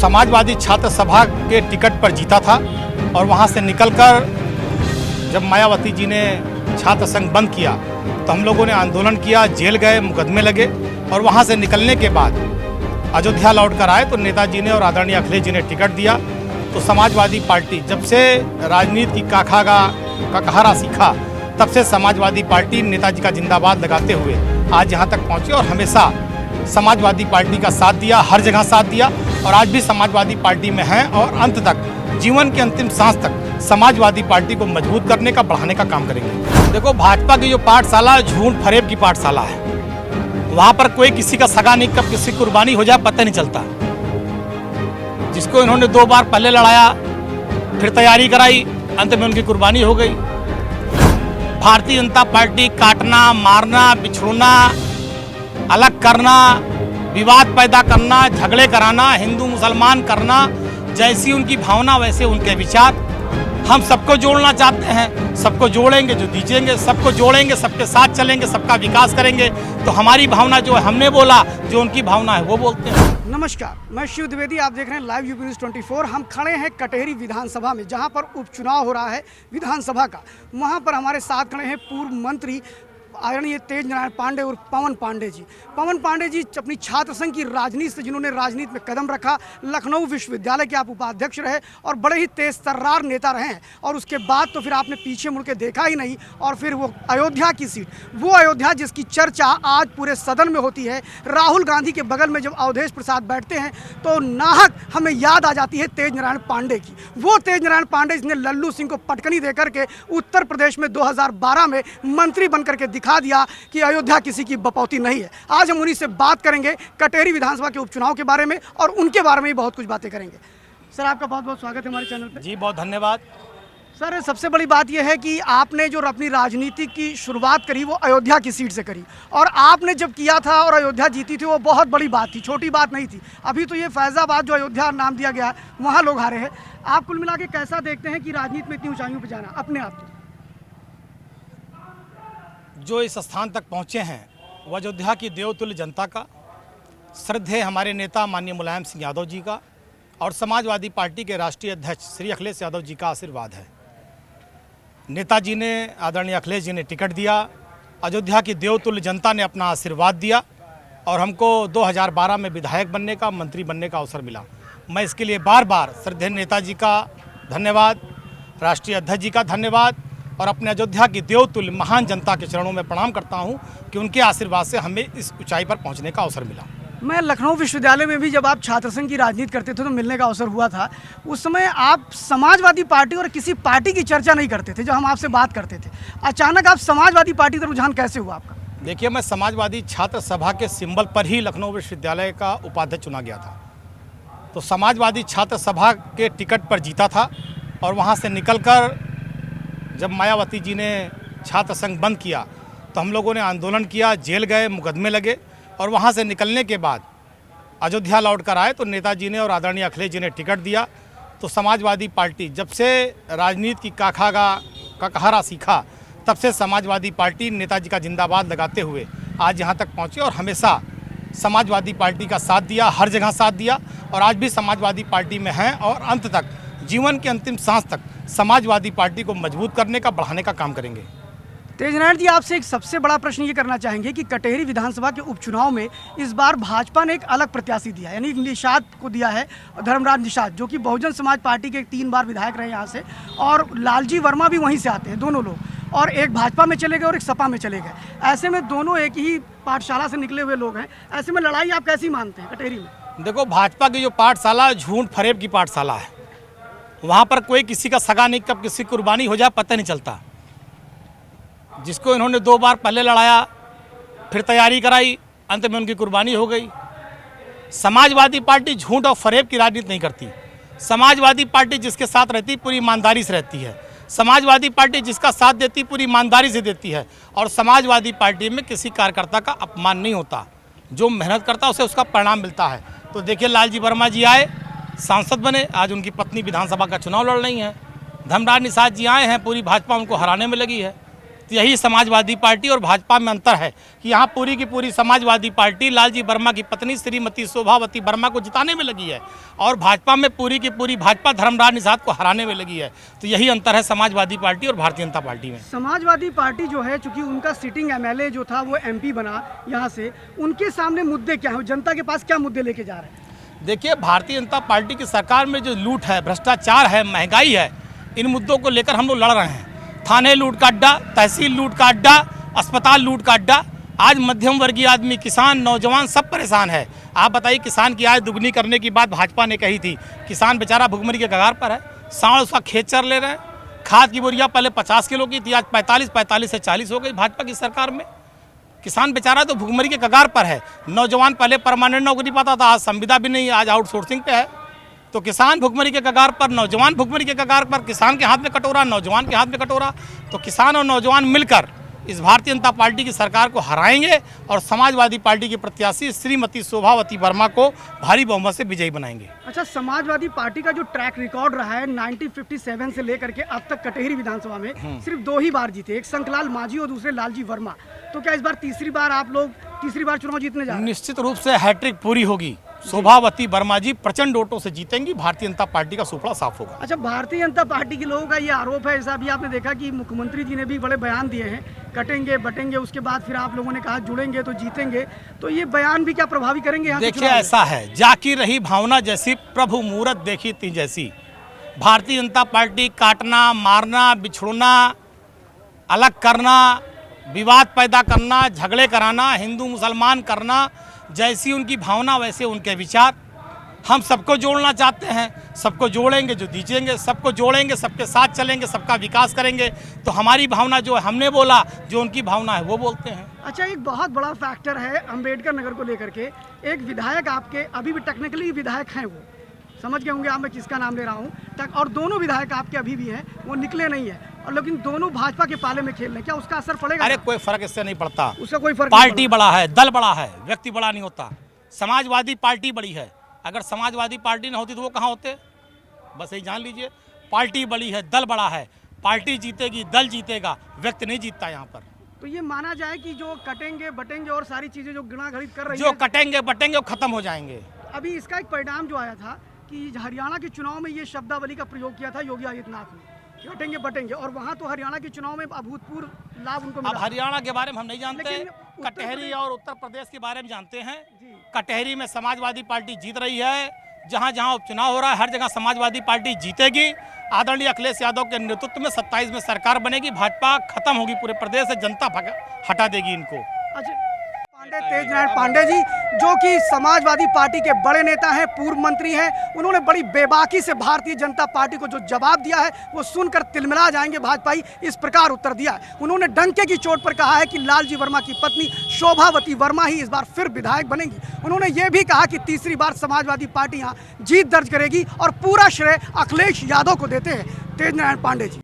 समाजवादी छात्र सभा के टिकट पर जीता था और वहां से निकलकर जब मायावती जी ने छात्र संघ बंद किया तो हम लोगों ने आंदोलन किया, जेल गए, मुकदमे लगे और वहां से निकलने के बाद अयोध्या लौट कर आए तो नेताजी ने और आदरणीय अखिलेश जी ने टिकट दिया। तो समाजवादी पार्टी जब से राजनीति की ककहरा सीखा तब से समाजवादी पार्टी नेताजी का जिंदाबाद लगाते हुए आज यहाँ तक पहुँची और हमेशा समाजवादी पार्टी का साथ दिया, हर जगह साथ दिया और आज भी समाजवादी पार्टी में हैं और अंत तक, जीवन के अंतिम सांस तक समाजवादी पार्टी को मजबूत करने का, बढ़ाने का काम करेंगे। देखो, भाजपा की जो पाठशाला झूठ फरेब की पाठशाला है, वहाँ पर कोई किसी का सगा नहीं, कब किसी कुर्बानी हो जाए पता नहीं चलता। जिसको इन्होंने 2 बार पहले लड़ाया, फिर तैयारी कराई, अंत में उनकी कुर्बानी हो गई। भारतीय जनता पार्टी काटना, मारना, बिछोड़ना, अलग करना, विवाद पैदा करना, झगड़े कराना, हिंदू मुसलमान करना, जैसी उनकी भावना वैसे उनके विचार। हम सबको जोड़ना चाहते हैं, सबको जोड़ेंगे, जो दीजिएंगे सबको जोड़ेंगे, सबके साथ चलेंगे, सबका विकास करेंगे। तो हमारी भावना जो है हमने बोला, जो उनकी भावना है वो बोलते हैं। नमस्कार, मैं शिव द्विवेदी, आप देख रहे हैं लाइव यूपी न्यूज़ 24। हम खड़े हैं कटेहरी विधानसभा में, जहां पर उपचुनाव हो रहा है विधानसभा का। वहां पर हमारे साथ खड़े हैं पूर्व मंत्री आदरणीय तेज नारायण पांडे और पवन पांडे जी। पवन पांडे जी अपनी छात्र संघ की राजनीति से जिन्होंने राजनीति में कदम रखा, लखनऊ विश्वविद्यालय के आप उपाध्यक्ष रहे और बड़े ही तेज तर्रार नेता रहे हैं। और उसके बाद तो फिर आपने पीछे मुड़ के देखा ही नहीं। और फिर वो अयोध्या की सीट, वो अयोध्या जिसकी चर्चा आज पूरे सदन में होती है, राहुल गांधी के बगल में जब अवधेश प्रसाद बैठते हैं तो नाहक हमें याद आ जाती है तेज नारायण पांडे की। वो तेज नारायण पांडे जिसने लल्लू सिंह को पटकनी देकर के उत्तर प्रदेश में 2012 में मंत्री बनकर के दिखा दिया कि अयोध्या किसी की बपौती नहीं है। आज हम उन्हीं से बात करेंगे कटेहरी विधानसभा के उपचुनाव के बारे में और उनके बारे में ही बहुत कुछ बातें करेंगे। सर, आपका बहुत बहुत स्वागत है हमारे चैनल पे। जी, बहुत धन्यवाद। सर, सबसे बड़ी बात यह है कि आपने जो अपनी राजनीति की शुरुआत करी वो अयोध्या की सीट से करी और आपने जब किया था और अयोध्या जीती थी वो बहुत बड़ी बात थी, छोटी बात नहीं थी। अभी तो ये फैजाबाद जो अयोध्या नाम दिया गया वहाँ लोग हारे हैं। आप कुल मिला के कैसा देखते हैं कि राजनीति में इतनी ऊंचाइयों पर जाना अपने आप? जो इस स्थान तक पहुँचे हैं वो अयोध्या की देवतुल्य जनता का, श्रद्धेय हमारे नेता माननीय मुलायम सिंह यादव जी का और समाजवादी पार्टी के राष्ट्रीय अध्यक्ष श्री अखिलेश यादव जी का आशीर्वाद है। नेताजी ने, आदरणीय अखिलेश जी ने टिकट दिया, अयोध्या की देवतुल्य जनता ने अपना आशीर्वाद दिया और हमको 2012 में विधायक बनने का, मंत्री बनने का अवसर मिला। मैं इसके लिए बार बार श्रद्धेय नेताजी का धन्यवाद, राष्ट्रीय अध्यक्ष जी का धन्यवाद और अपने अयोध्या की देवतुल्य महान जनता के चरणों में प्रणाम करता हूं कि उनके आशीर्वाद से हमें इस ऊंचाई पर पहुंचने का अवसर मिला। मैं लखनऊ विश्वविद्यालय में भी जब आप छात्र संघ की राजनीति करते थे तो मिलने का अवसर हुआ था। उस समय आप समाजवादी पार्टी और किसी पार्टी की चर्चा नहीं करते थे जब हम आपसे बात करते थे। अचानक आप समाजवादी पार्टी का रुझान कैसे हुआ आपका? देखिए, मैं समाजवादी छात्र सभा के सिंबल पर ही लखनऊ विश्वविद्यालय का उपाध्यक्ष चुना गया था। तो समाजवादी छात्र सभा के टिकट पर जीता था और वहाँ से निकलकर जब मायावती जी ने छात्र संघ बंद किया तो हम लोगों ने आंदोलन किया, जेल गए, मुकदमे लगे और वहाँ से निकलने के बाद अयोध्या लौट कर आए तो नेताजी ने और आदरणीय अखिलेश जी ने टिकट दिया। तो समाजवादी पार्टी जब से राजनीति की ककहरा सीखा तब से समाजवादी पार्टी नेताजी का जिंदाबाद लगाते हुए आज यहाँ तक पहुँची और हमेशा समाजवादी पार्टी का साथ दिया, हर जगह साथ दिया और आज भी समाजवादी पार्टी में हैं और अंत तक, जीवन के अंतिम सांस तक समाजवादी पार्टी को मजबूत करने का, बढ़ाने का काम करेंगे। तेज नारायण जी, आपसे एक सबसे बड़ा प्रश्न ये करना चाहेंगे कि कटेहरी विधानसभा के उपचुनाव में इस बार भाजपा ने एक अलग प्रत्याशी दिया, यानी निषाद को दिया है, धर्मराज निषाद, जो कि बहुजन समाज पार्टी के 3 बार विधायक रहे यहाँ से और लालजी वर्मा भी वहीं से आते हैं, दोनों लोग, और एक भाजपा में चले गए और एक सपा में चले गए। ऐसे में दोनों एक ही पाठशाला से निकले हुए लोग हैं। ऐसे में लड़ाई आप कैसी मानते हैं कटेहरी में? देखो, भाजपा की जो पाठशाला झूठ फरेब की पाठशाला है, वहाँ पर कोई किसी का सगा नहीं, कब किसी कुर्बानी हो जाए पता नहीं चलता। जिसको इन्होंने 2 बार पहले लड़ाया, फिर तैयारी कराई, अंत में उनकी कुर्बानी हो गई। समाजवादी पार्टी झूठ और फरेब की राजनीति नहीं करती। समाजवादी पार्टी जिसके साथ रहती पूरी ईमानदारी से रहती है। समाजवादी पार्टी जिसका साथ देती पूरी ईमानदारी से देती है और समाजवादी पार्टी में किसी कार्यकर्ता का अपमान नहीं होता। जो मेहनत करता है उसे उसका परिणाम मिलता है। तो देखिए, लालजी वर्मा जी आए, सांसद बने, आज उनकी पत्नी विधानसभा का चुनाव लड़ रही हैं। धर्मराज निषाद जी आए हैं, पूरी भाजपा उनको हराने में लगी है। तो यही समाजवादी पार्टी और भाजपा में अंतर है कि यहाँ पूरी की पूरी समाजवादी पार्टी लालजी वर्मा की पत्नी श्रीमती शोभावती वर्मा को जिताने में लगी है और भाजपा में पूरी की पूरी भाजपा धर्मराज निषाद को हराने में लगी है। तो यही अंतर है समाजवादी पार्टी और भारतीय जनता पार्टी में। समाजवादी पार्टी जो है, चूंकि उनका सिटिंग एमएलए जो था वो एमपी बना यहाँ से, उनके सामने मुद्दे क्या है, जनता के पास क्या मुद्दे लेके जा रहे हैं? देखिए, भारतीय जनता पार्टी की सरकार में जो लूट है, भ्रष्टाचार है, महंगाई है, इन मुद्दों को लेकर हम लोग लड़ रहे हैं। थाने लूट का अड्डा, तहसील लूट का अड्डा, अस्पताल लूट का अड्डा। आज मध्यम वर्गीय आदमी, किसान, नौजवान सब परेशान है। आप बताइए, किसान की आय दुगनी करने की बात भाजपा ने कही थी, किसान बेचारा भुखमरी के कगार पर है। सांड उसका खेत चर ले रहे हैं। खाद की बोरियां पहले 50 किलो की थी, आज 45 से 40 हो गई भाजपा की सरकार में। किसान बेचारा तो भुखमरी के कगार पर है। नौजवान पहले परमानेंट नौकरी पाता था, आज संविदा भी नहीं, आज आउटसोर्सिंग पे है। तो किसान भुखमरी के कगार पर, नौजवान भुखमरी के कगार पर, किसान के हाथ में कटोरा, नौजवान के हाथ में कटोरा। तो किसान और नौजवान मिलकर इस भारतीय जनता पार्टी की सरकार को हराएंगे और समाजवादी पार्टी की प्रत्याशी श्रीमती शोभावती वर्मा को भारी बहुमत से विजयी बनाएंगे। अच्छा, समाजवादी पार्टी का जो ट्रैक रिकॉर्ड रहा है 1957 से लेकर के अब तक कटेहरी विधानसभा में सिर्फ 2 ही बार जीते, एक शंखलाल मांझी और दूसरे लालजी वर्मा। तो क्या इस बार तीसरी बार चुनाव जीतने जा रहे हैं? निश्चित रूप से हैट्रिक पूरी होगी। शोभावती वर्मा जी प्रचंड वोटों से जीतेंगी, भारतीय जनता पार्टी का सुपड़ा साफ होगा। अच्छा, भारतीय जनता पार्टी के लोगों का ये आरोप है, ऐसा भी आपने देखा कि मुख्यमंत्री जी ने भी बड़े बयान दिए हैं, कटेंगे बटेंगे, उसके बाद फिर आप लोगों ने कहा जुड़ेंगे तो जीतेंगे। तो ये बयान भी क्या प्रभावी करेंगे यहाँ? देखिए, ऐसा है, जाकी रही भावना जैसी, प्रभु मूरत देखी ती जैसी। भारतीय जनता पार्टी काटना, मारना, बिछोड़ना, अलग करना, विवाद पैदा करना, झगड़े कराना, हिंदू मुसलमान करना, जैसी उनकी भावना वैसे उनके विचार। हम सबको जोड़ना चाहते हैं, सबको जोड़ेंगे जो जीतेंगे, सबको जोड़ेंगे, सबके साथ चलेंगे, सबका विकास करेंगे। तो हमारी भावना जो है, हमने बोला, जो उनकी भावना है वो बोलते हैं। अच्छा, एक बहुत बड़ा फैक्टर है अंबेडकर नगर को लेकर के। एक विधायक आपके अभी भी टेक्निकली विधायक हैं, वो समझ गए होंगे आप मैं किसका नाम ले रहा हूँ, और दोनों विधायक आपके अभी भी हैं, वो निकले नहीं है, और लेकिन दोनों भाजपा के पाले में खेल रहे हैं। क्या उसका असर पड़ेगा? अरे कोई फर्क इससे नहीं पड़ता, उसका कोई फर्क पार्टी बड़ा है, दल बड़ा है, व्यक्ति बड़ा नहीं होता। समाजवादी पार्टी बड़ी है, अगर समाजवादी पार्टी न होती तो वो कहाँ होते? बस यही जान लीजिए, पार्टी बड़ी है, दल बड़ा है, पार्टी जीतेगी, दल जीतेगा, व्यक्ति नहीं जीतता यहाँ पर। तो ये माना जाए कि जो कटेंगे बटेंगे और सारी चीजें जो गिना गणित कर रही है, जो कटेंगे बटेंगे वो खत्म हो जाएंगे। अभी इसका एक परिणाम जो आया था कि हरियाणा के चुनाव में ये शब्दावली का प्रयोग किया था योगी आदित्यनाथ ने, कटेंगे बटेंगे, और वहाँ तो हरियाणा के चुनाव में अभूतपूर्व लाभ उनको मिला। अब हरियाणा के बारे में हम नहीं जानते, लेकिन कटहरी और उत्तर प्रदेश के बारे में जानते हैं। कटहरी में समाजवादी पार्टी जीत रही है, जहाँ जहाँ उपचुनाव हो रहा है हर जगह समाजवादी पार्टी जीतेगी। आदरणीय अखिलेश यादव के नेतृत्व में 27 में सरकार बनेगी, भाजपा खत्म होगी पूरे प्रदेश से, जनता हटा देगी इनको। अच्छा, तेज नारायण पांडे जी, जो कि समाजवादी पार्टी के बड़े नेता हैं, पूर्व मंत्री हैं, उन्होंने बड़ी बेबाकी से भारतीय जनता पार्टी को जो जवाब दिया है वो सुनकर तिलमिला जाएंगे भाजपाई। इस प्रकार उत्तर दिया है उन्होंने, डंके की चोट पर कहा है कि लालजी वर्मा की पत्नी शोभावती वर्मा ही इस बार फिर विधायक बनेंगी। उन्होंने ये भी कहा कि तीसरी बार समाजवादी पार्टी यहाँ जीत दर्ज करेगी और पूरा श्रेय अखिलेश यादव को देते हैं तेज नारायण पांडे जी।